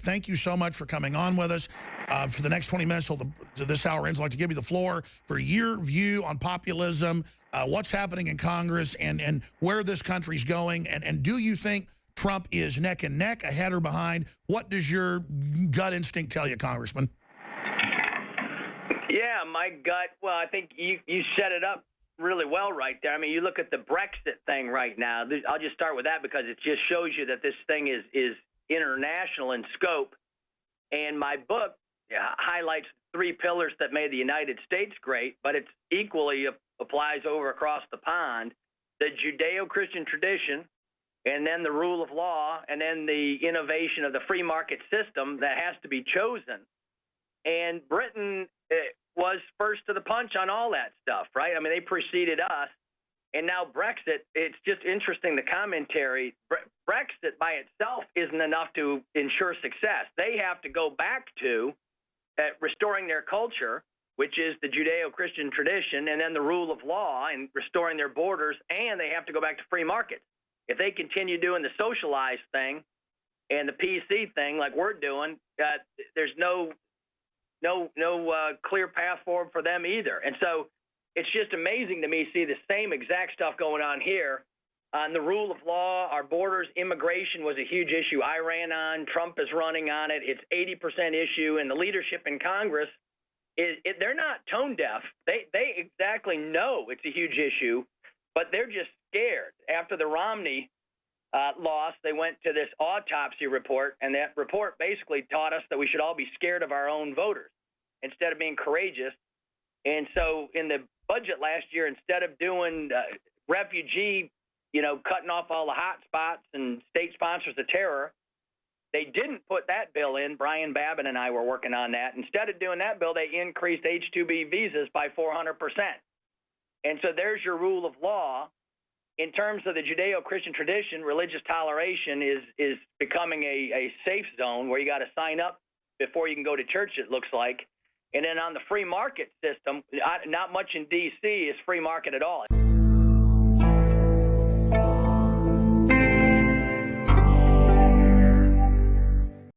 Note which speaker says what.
Speaker 1: Thank you so much for coming on with us. For the next 20 minutes till this hour ends, I'd like to give you the floor for your view on populism, what's happening in Congress, and where this country's going. And do you think Trump is neck and neck, ahead or behind? What does your gut instinct tell you, Congressman?
Speaker 2: Yeah, my gut, well, I think you set it up really well right there. I mean, you look at the Brexit thing right now. I'll just start with that because it just shows you that this thing is international in scope. And my book highlights 3 pillars that made the United States great, but it equally applies over across the pond. The Judeo-Christian tradition, and then the rule of law, and then the innovation of the free market system that has to be chosen. And Britain was first to the punch on all that stuff, right? I mean, they preceded us. And now Brexit, it's just interesting, the commentary. Brexit by itself isn't enough to ensure success. They have to go back to restoring their culture, which is the Judeo-Christian tradition, and then the rule of law and restoring their borders, and they have to go back to free markets. If they continue doing the socialized thing and the PC thing like we're doing, there's no clear path forward for them either. And so it's just amazing to me to see the same exact stuff going on here. On the rule of law, our borders, immigration was a huge issue I ran on. Trump is running on it. It's 80% issue, and the leadership in Congress, they're not tone deaf. They exactly know it's a huge issue, but they're just scared. After the Romney loss, they went to this autopsy report, and that report basically taught us that we should all be scared of our own voters instead of being courageous. And so in the budget last year, instead of doing refugee, cutting off all the hot spots and state sponsors of terror, they didn't put that bill in. Brian Babin and I were working on that. Instead of doing that bill, they increased H-2B visas by 400%. And so there's your rule of law. In terms of the Judeo-Christian tradition, religious toleration is becoming a safe zone where you got to sign up before you can go to church, it looks like. And then on the free market system, not much in D.C. is free market at all.